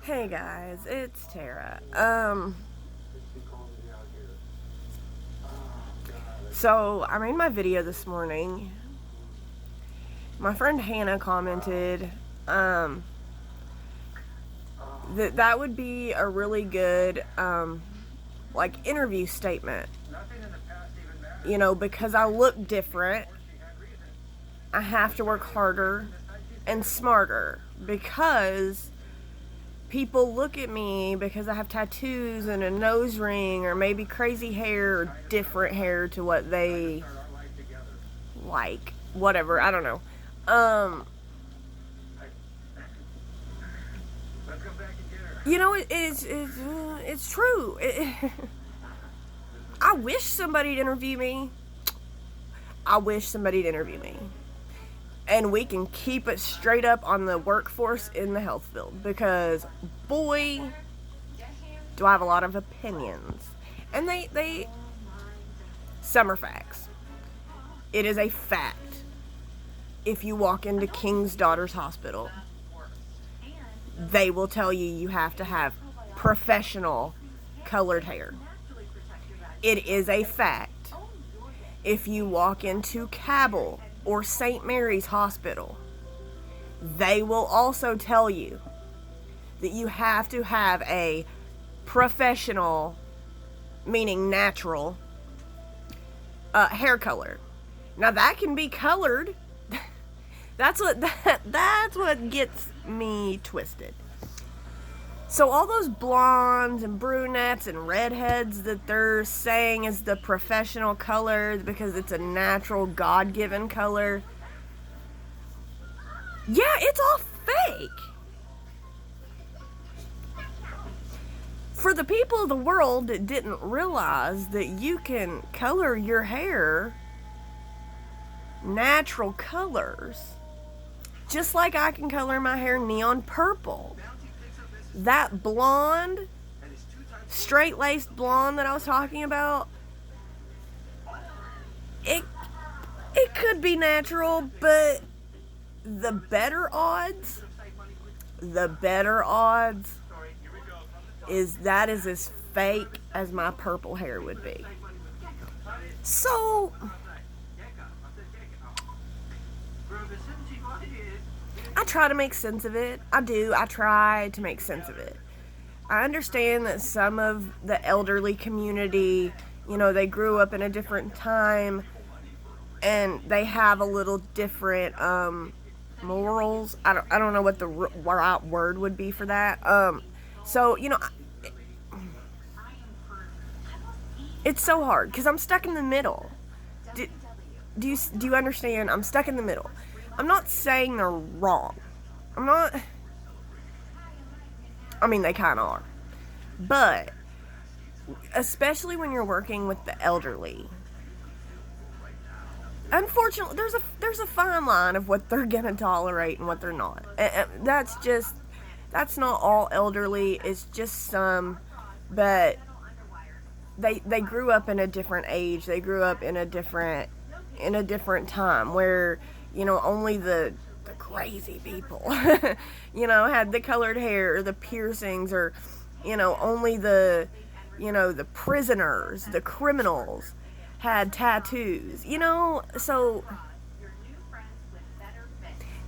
Hey guys, it's Tara. So I made my video this morning. My friend Hannah commented, that would be a really good, interview statement. You know, because I look different, I have to work harder and smarter because people look at me because I have tattoos and a nose ring or maybe crazy hair or different hair to what they like. Whatever, I don't know. You know, it's true. I wish somebody'd interview me. And we can keep it straight up on the workforce in the health field because, boy, do I have a lot of opinions. And some are facts. It is a fact. If you walk into King's Daughters Hospital, they will tell you have to have professional colored hair. It is a fact. If you walk into Cabell or St. Mary's Hospital, they will also tell you that you have to have a professional, meaning natural, hair color. Now that can be colored. That's what gets me twisted. So all those blondes and brunettes and redheads that they're saying is the professional color because it's a natural, God-given color. Yeah, it's all fake. For the people of the world that didn't realize that you can color your hair natural colors, just like I can color my hair neon purple. That blonde, straight-laced blonde that I was talking about, it could be natural, but the better odds is that is as fake as my purple hair would be. So I try to make sense of it. I try to make sense of it. I understand that some of the elderly community, you know, they grew up in a different time and they have a little different morals. I don't know what the right word would be for that. So, you know, it's so hard because I'm stuck in the middle. Do you understand? I'm stuck in the middle. I'm not saying they're wrong. I mean, they kind of are. But, especially when you're working with the elderly, unfortunately, there's a fine line of what they're going to tolerate and what they're not. That's not all elderly. It's just some, but they grew up in a different age. They grew up in a different time where, you know, only the crazy people, you know, had the colored hair or the piercings or, you know, only the prisoners, the criminals had tattoos, you know, so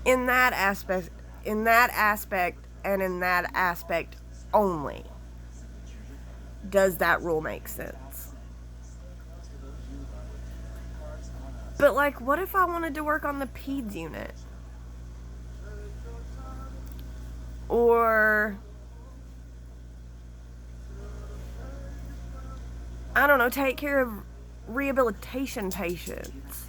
in that aspect and in that aspect only, does that rule make sense? But, like, what if I wanted to work on the peds unit? Or, I don't know, take care of rehabilitation patients.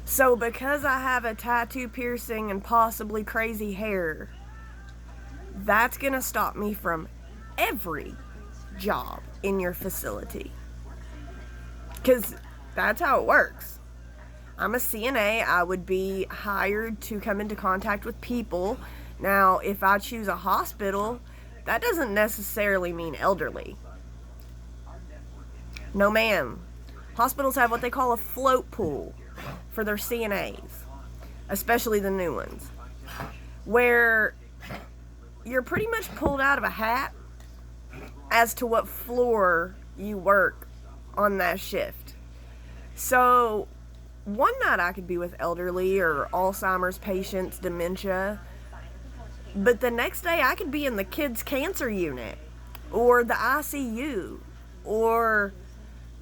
So, because I have a tattoo, piercing, and possibly crazy hair, that's gonna stop me from every job in your facility. Because that's how it works. I'm a CNA. I would be hired to come into contact with people. Now, if I choose a hospital, that doesn't necessarily mean elderly. No, ma'am. Hospitals have what they call a float pool for their CNAs, especially the new ones, where you're pretty much pulled out of a hat as to what floor you work on that shift. So one night I could be with elderly or Alzheimer's patients, dementia, but the next day I could be in the kids' cancer unit or the ICU or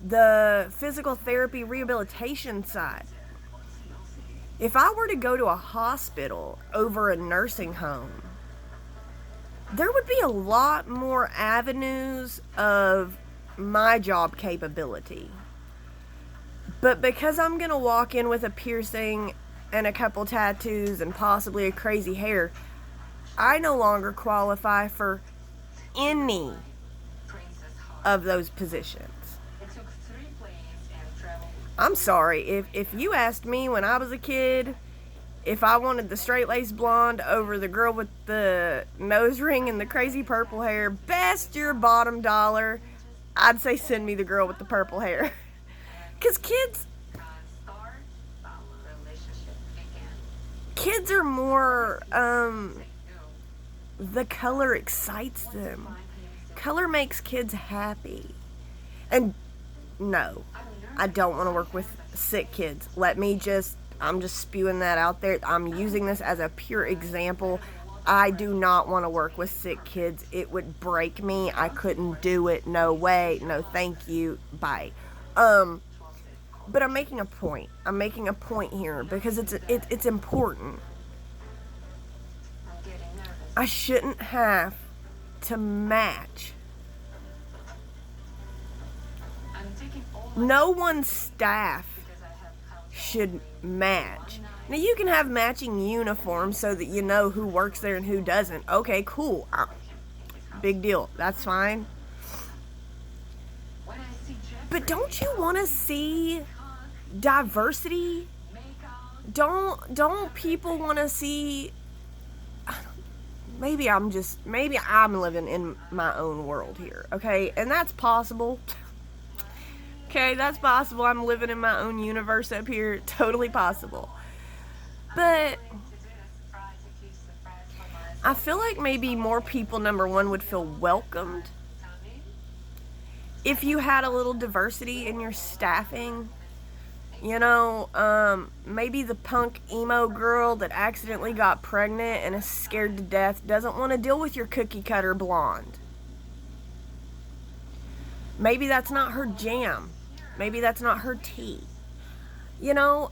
the physical therapy rehabilitation side. If I were to go to a hospital over a nursing home, there would be a lot more avenues of my job capability. But because I'm going to walk in with a piercing and a couple tattoos and possibly a crazy hair, I no longer qualify for any of those positions. I'm sorry, if you asked me when I was a kid if I wanted the straight-laced blonde over the girl with the nose ring and the crazy purple hair, best your bottom dollar, I'd say send me the girl with the purple hair. Because kids are more, the color excites them. Color makes kids happy. And no, I don't want to work with sick kids. I'm just spewing that out there. I'm using this as a pure example. I do not want to work with sick kids. It would break me. I couldn't do it. No way. No thank you. Bye. But I'm making a point. I'm making a point here because it's important. I shouldn't have to match. No one's staff should match. Now you can have matching uniforms so that you know who works there and who doesn't. Okay, cool. Big deal. That's fine. But don't you want to see diversity? Don't people want to see? Maybe I'm living in my own world here. Okay, and that's possible. Okay, that's possible. I'm living in my own universe up here. Totally possible. But I feel like maybe more people, number one, would feel welcomed if you had a little diversity in your staffing. You know, maybe the punk emo girl that accidentally got pregnant and is scared to death doesn't want to deal with your cookie cutter blonde. Maybe that's not her jam. Maybe that's not her tea. You know,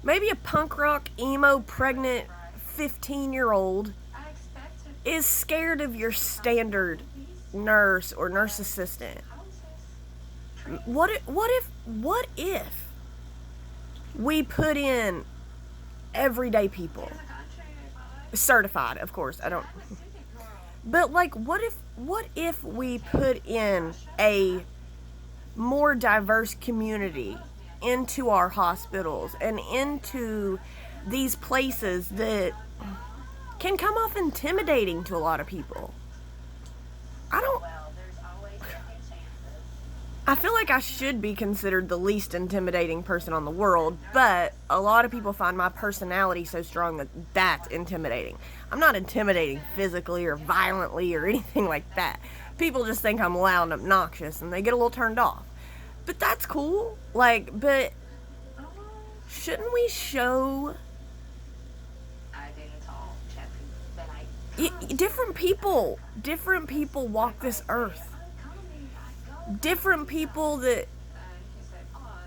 maybe a punk rock emo pregnant 15-year-old is scared of your standard nurse or nurse assistant. What if we put in everyday people? Certified, of course. But like, what if we put in a more diverse community into our hospitals and into these places that can come off intimidating to a lot of people? I feel like I should be considered the least intimidating person on the world, but a lot of people find my personality so strong that that's intimidating. I'm not intimidating physically or violently or anything like that. People just think I'm loud and obnoxious and they get a little turned off. But that's cool. But shouldn't we show different people walk this earth? Different people that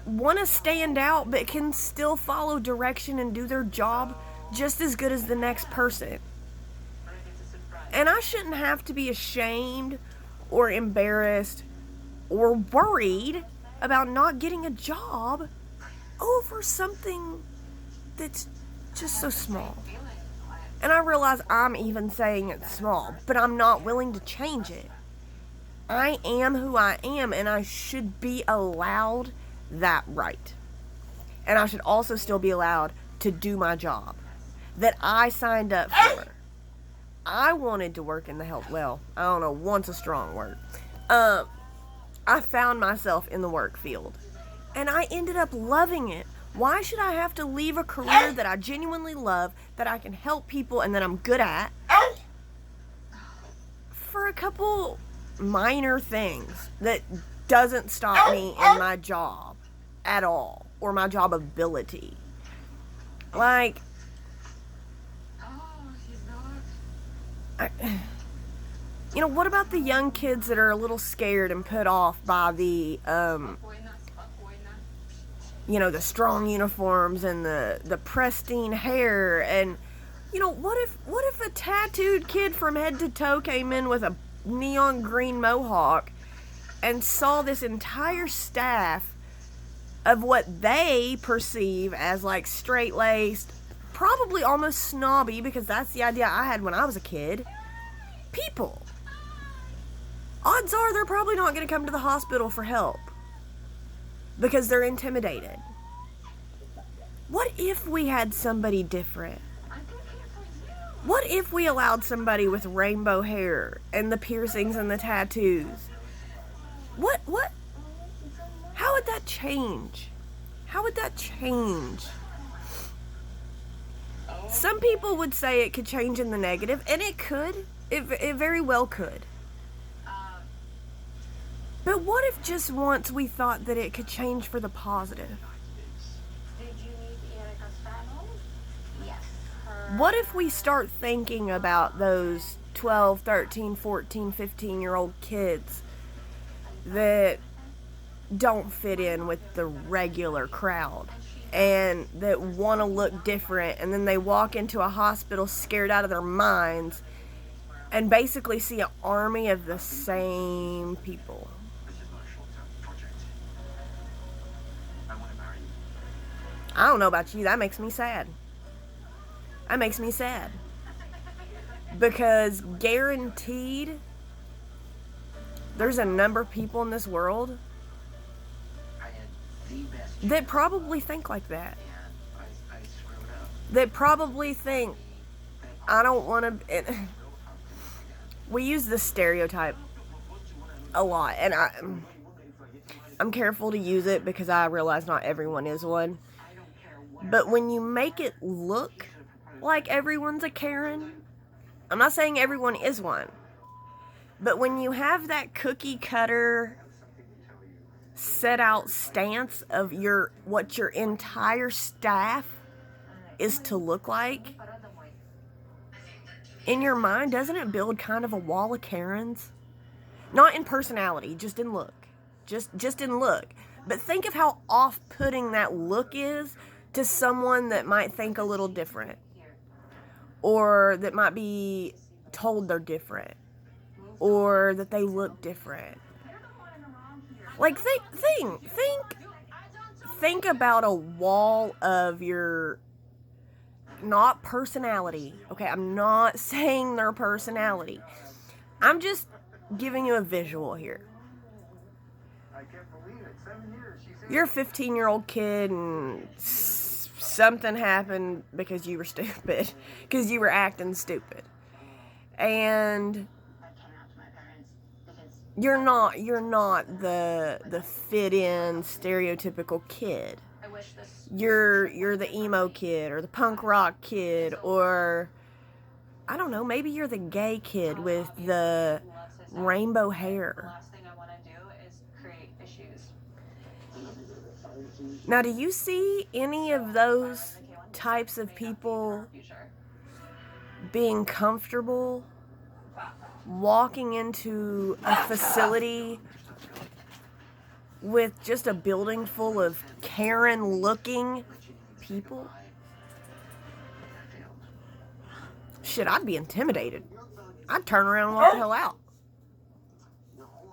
want to stand out but can still follow direction and do their job just as good as the next person. And I shouldn't have to be ashamed or embarrassed or worried about not getting a job over something that's just so small. And I realize I'm even saying it's small, but I'm not willing to change it. I am who I am, and I should be allowed that right. And I should also still be allowed to do my job that I signed up for. I wanted to work in the health. Well, I don't know, once a strong word. I found myself in the work field, and I ended up loving it Why should I have to leave a career that I genuinely love, that I can help people and that I'm good at, for a couple minor things that doesn't stop me in my job at all, or my job ability? Like, what about the young kids that are a little scared and put off by the the strong uniforms and the pristine hair? And what if a tattooed kid from head to toe came in with a neon green mohawk and saw this entire staff of what they perceive as like straight-laced, probably almost snobby, because that's the idea I had when I was a kid, people? Odds are they're probably not going to come to the hospital for help because they're intimidated. What if we had somebody different? What if we allowed somebody with rainbow hair and the piercings and the tattoos? What? How would that change? How would that change? Some people would say it could change in the negative, and it could. It very well could. But what if just once we thought that it could change for the positive? What if we start thinking about those 12, 13, 14, 15-year-old kids that don't fit in with the regular crowd and that want to look different, and then they walk into a hospital scared out of their minds and basically see an army of the same people? I don't know about you, that makes me sad. That makes me sad. Because guaranteed, there's a number of people in this world that probably think like that. That probably think, I don't want to... We use this stereotype a lot, and I'm careful to use it because I realize not everyone is one. But when you make it look like everyone's a Karen, I'm not saying everyone is one, but when you have that cookie cutter set out stance of what your entire staff is to look like, in your mind, doesn't it build kind of a wall of Karens? Not in personality, just in look. Just in look. But think of how off-putting that look is to someone that might think a little different, or that might be told they're different, or that they look different. Like, think about a wall of your, not personality, okay? I'm not saying their personality. I'm just giving you a visual here. You're a 15-year-old kid and something happened because you were stupid, because you were acting stupid, and you're not the fit-in stereotypical kid. You're the emo kid or the punk rock kid, or I don't know, maybe you're the gay kid with the rainbow hair. Now, do you see any of those types of people being comfortable walking into a facility with just a building full of Karen-looking people? Shit, I'd be intimidated. I'd turn around and walk the hell out.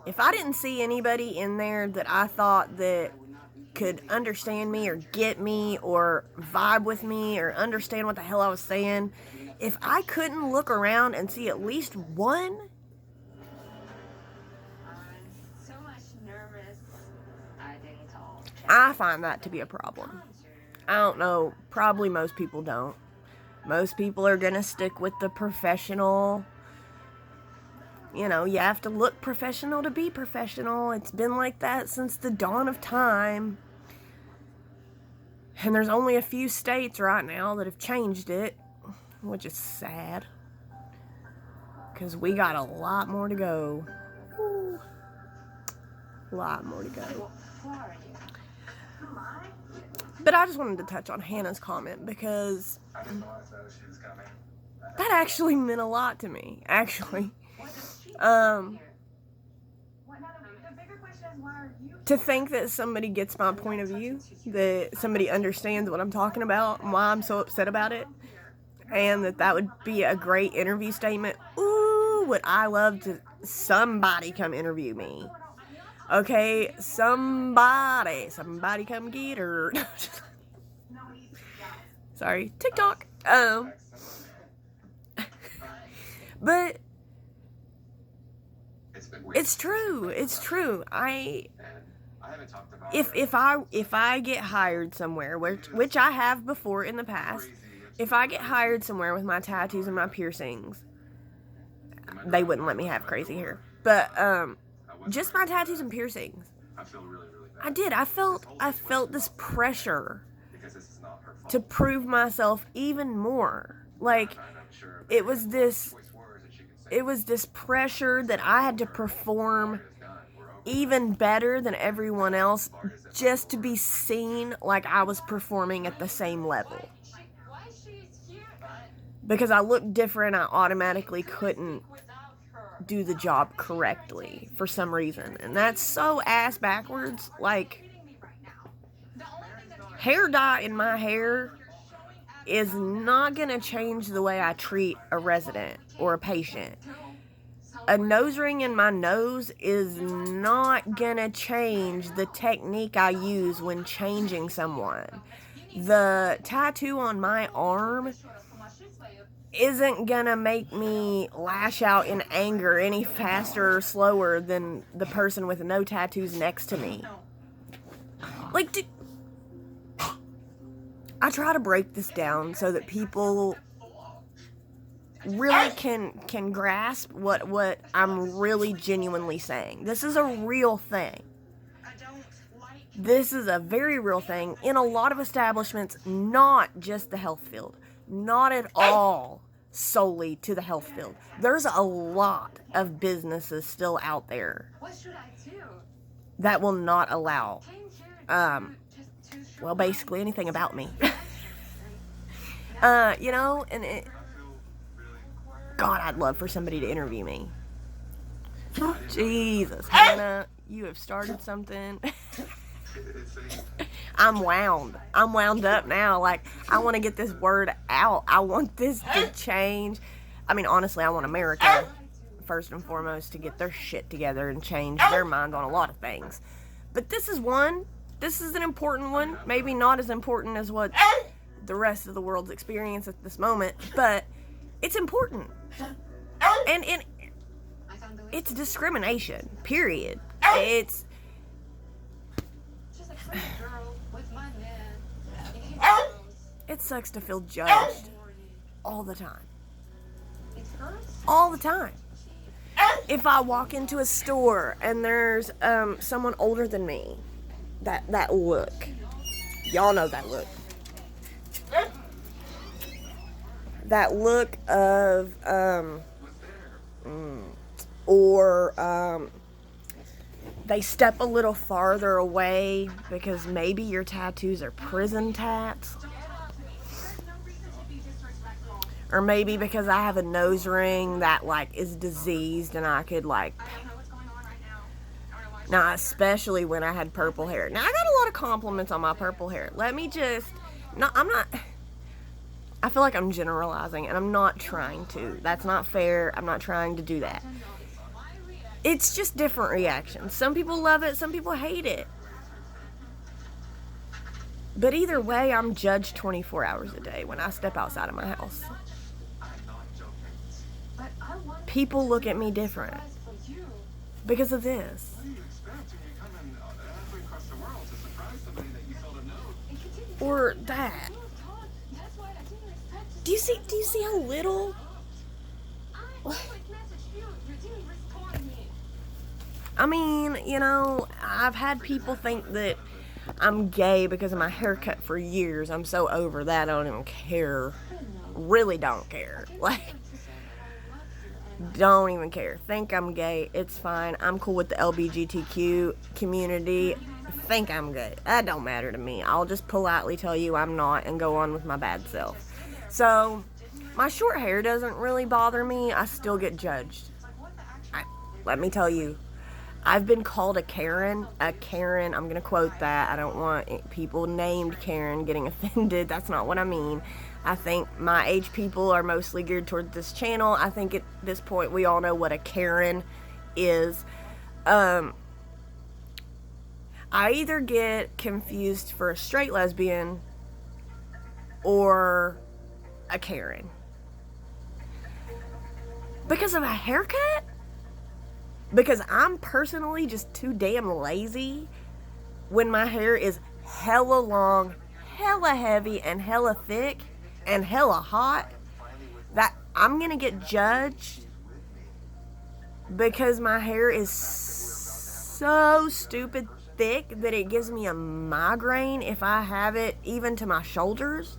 If I didn't see anybody in there that I thought that could understand me or get me or vibe with me or understand what the hell I was saying, if I couldn't look around and see at least one, I find that to be a problem. I don't know, probably most people don't. Most people are gonna stick with the professional. You have to look professional to be professional. It's been like that since the dawn of time. And there's only a few states right now that have changed it, which is sad. Because we got a lot more to go. Ooh. A lot more to go. But I just wanted to touch on Hannah's comment because that actually meant a lot to me, actually. To think that somebody gets my point of view, that somebody understands what I'm talking about and why I'm so upset about it, and that would be a great interview statement. Ooh, would I love to somebody come interview me. Okay, somebody come get her. Sorry, TikTok. But it's true. If I get hired somewhere, which I have before in the past, if I get hired somewhere with my tattoos and my piercings, they wouldn't let me have crazy hair. But just my tattoos and piercings. I did. I felt this pressure to prove myself even more. Like it was this pressure that I had to perform even better than everyone else just to be seen like I was performing at the same level. Because I looked different, I automatically couldn't do the job correctly for some reason. And that's so ass backwards. Like, hair dye in my hair is not gonna change the way I treat a resident or a patient. A nose ring in my nose is not gonna change the technique I use when changing someone. The tattoo on my arm isn't gonna make me lash out in anger any faster or slower than the person with no tattoos next to me. Like, dude, I try to break this down so that people really can grasp what I'm really genuinely saying. This is a real thing. This is a very real thing in a lot of establishments, not just the health field. Not at all solely to the health field. There's a lot of businesses still out there that will not allow, well, basically anything about me. And God, I'd love for somebody to interview me. Jesus, Hannah, you have started something. I'm wound up now. Like, I want to get this word out. I want this to change. I mean, honestly, I want America, first and foremost, to get their shit together and change their mind on a lot of things. But this is one. This is an important one. Maybe not as important as what the rest of the world's experience at this moment, but it's important. And it's discrimination, period. It sucks to feel judged all the time. All the time. If I walk into a store and there's someone older than me, that look. Y'all know that look. That look of they step a little farther away because maybe your tattoos are prison tats. Or maybe because I have a nose ring that, like, is diseased and I could, like... Now, especially when I had purple hair. Now, I got a lot of compliments on my purple hair. Let me just... No, I'm not... I feel like I'm generalizing, and I'm not trying to. That's not fair. I'm not trying to do that. It's just different reactions. Some people love it, some people hate it. But either way, I'm judged 24 hours a day when I step outside of my house. People look at me different because of this. Or that. Do you see how little? I mean, I've had people think that I'm gay because of my haircut for years. I'm so over that. I don't even care. Really don't care. Like, don't even care. Think I'm gay. It's fine. I'm cool with the LGBTQ community. Think I'm gay. That don't matter to me. I'll just politely tell you I'm not and go on with my bad self. So, my short hair doesn't really bother me. I still get judged. Let me tell you, I've been called a Karen. I'm going to quote that. I don't want people named Karen getting offended. That's not what I mean. I think my age people are mostly geared towards this channel. I think at this point we all know what a Karen is. I either get confused for a straight lesbian or a Karen. Because of a haircut? Because I'm personally just too damn lazy when my hair is hella long, hella heavy, and hella thick, and hella hot, that I'm gonna get judged because my hair is so stupid thick that it gives me a migraine if I have it even to my shoulders.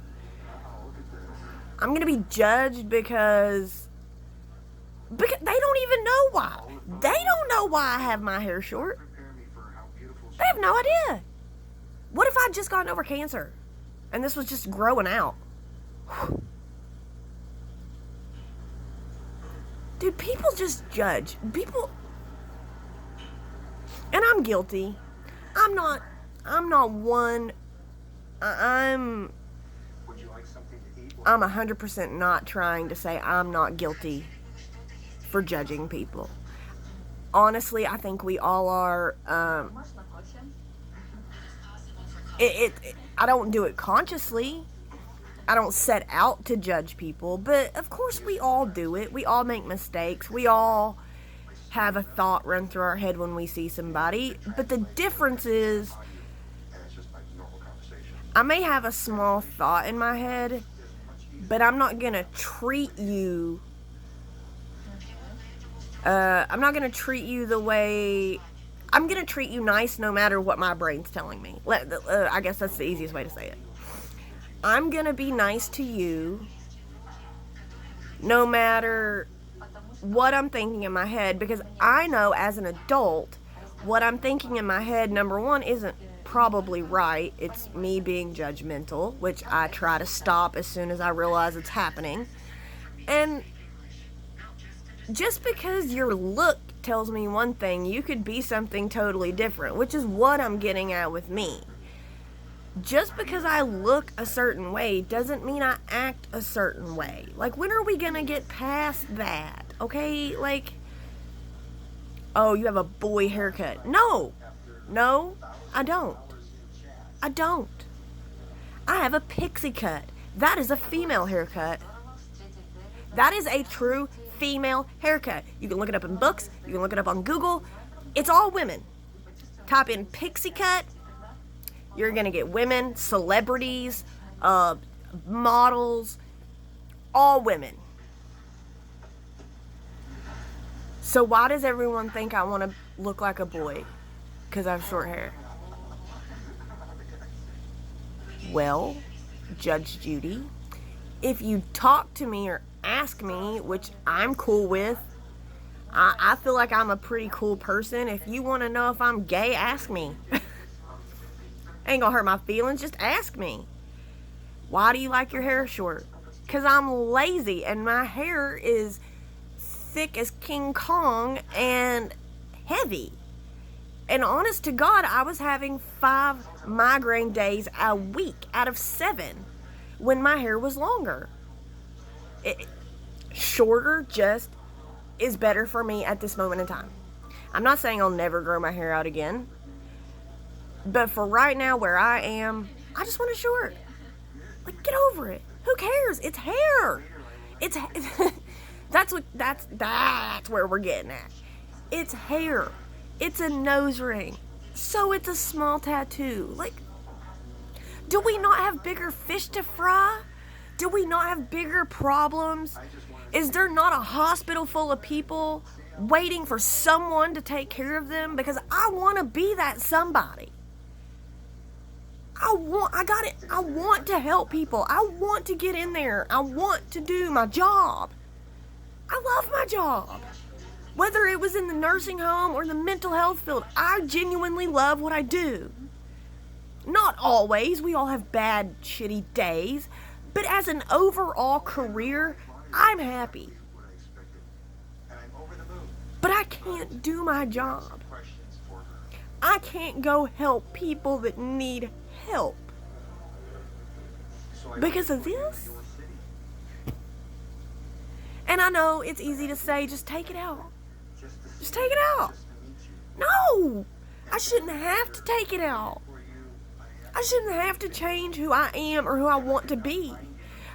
I'm gonna be judged because they don't even know why. They don't know why I have my hair short. They have no idea. What if I'd just gotten over cancer and this was just growing out? Dude, people just judge. People, and I'm guilty. I'm 100% not trying to say I'm not guilty for judging people. Honestly, I think we all are. I don't do it consciously. I don't set out to judge people, but of course we all do it. We all make mistakes. We all have a thought run through our head when we see somebody. But the difference is, I may have a small thought in my head, but I'm not going to treat you the way, I'm going to treat you nice no matter what my brain's telling me. I guess that's the easiest way to say it. I'm going to be nice to you no matter what I'm thinking in my head, because I know as an adult what I'm thinking in my head, number one, isn't probably right. It's me being judgmental, which I try to stop as soon as I realize it's happening. And just because your look tells me one thing, you could be something totally different, which is what I'm getting at with me. Just because I look a certain way doesn't mean I act a certain way. Like, when are we gonna get past that? Okay, like, oh, you have a boy haircut. No, I don't. I have a pixie cut. That is a female haircut. That is a true female haircut. You can look it up in books. You can look it up on Google. It's all women. Type in pixie cut. You're going to get women, celebrities, models, all women. So why does everyone think I want to look like a boy? Because I have short hair. Well, Judge Judy, if you talk to me or ask me, which I'm cool with, I feel like I'm a pretty cool person. If you want to know if I'm gay, ask me. Ain't gonna hurt my feelings, just ask me. Why do you like your hair short? Because I'm lazy and my hair is thick as King Kong and heavy. And honest to God, I was having 5 migraine days a week out of 7 when my hair was longer. Shorter just is better for me at this moment in time. I'm not saying I'll never grow my hair out again. But for right now, where I am, I just want it short. Like, get over it. Who cares? It's hair. That's where we're getting at. It's hair. It's a nose ring. So it's a small tattoo. Like, do we not have bigger fish to fry? Do we not have bigger problems? Is there not a hospital full of people waiting for someone to take care of them? Because I want to be that somebody. I want to help people. I want to get in there. I want to do my job. I love my job. Whether it was in the nursing home or the mental health field, I genuinely love what I do. Not always. We all have bad, shitty days. But as an overall career, I'm happy. But I can't do my job. I can't go help people that need help because of this. And I know it's easy to say, just take it out. Just take it out. No! I shouldn't have to take it out. I shouldn't have to change who I am or who I want to be.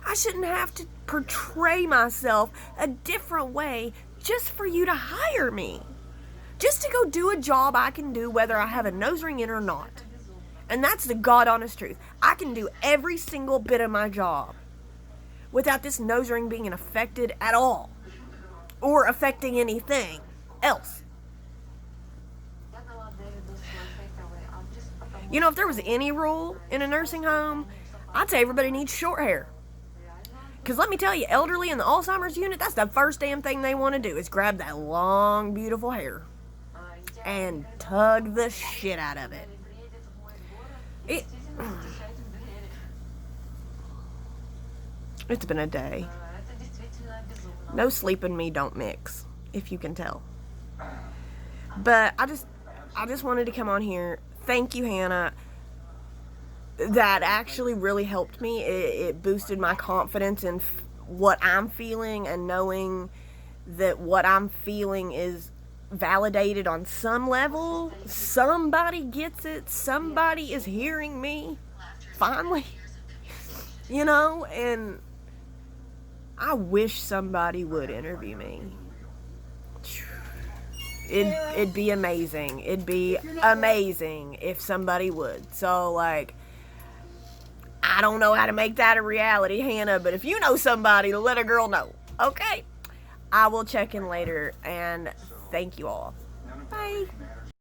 I shouldn't have to portray myself a different way just for you to hire me. Just to go do a job I can do whether I have a nose ring in or not. And that's the God honest truth. I can do every single bit of my job without this nose ring being affected at all. Or affecting anything else. You know, if there was any rule in a nursing home, I'd say everybody needs short hair. Because let me tell you, elderly in the Alzheimer's unit, that's the first damn thing they want to do is grab that long, beautiful hair and tug the shit out of it. It's been a day. No sleep and me don't mix, if you can tell. But I just wanted to come on here. Thank you, Hannah. That actually really helped me. It boosted my confidence in what I'm feeling and knowing that what I'm feeling is validated on some level. Somebody gets it. Somebody is hearing me. Finally. You know, and I wish somebody would interview me. It'd be amazing. It'd be amazing if somebody would. So, like, I don't know how to make that a reality, Hannah, but if you know somebody, let a girl know. Okay? I will check in later, and thank you all. Bye.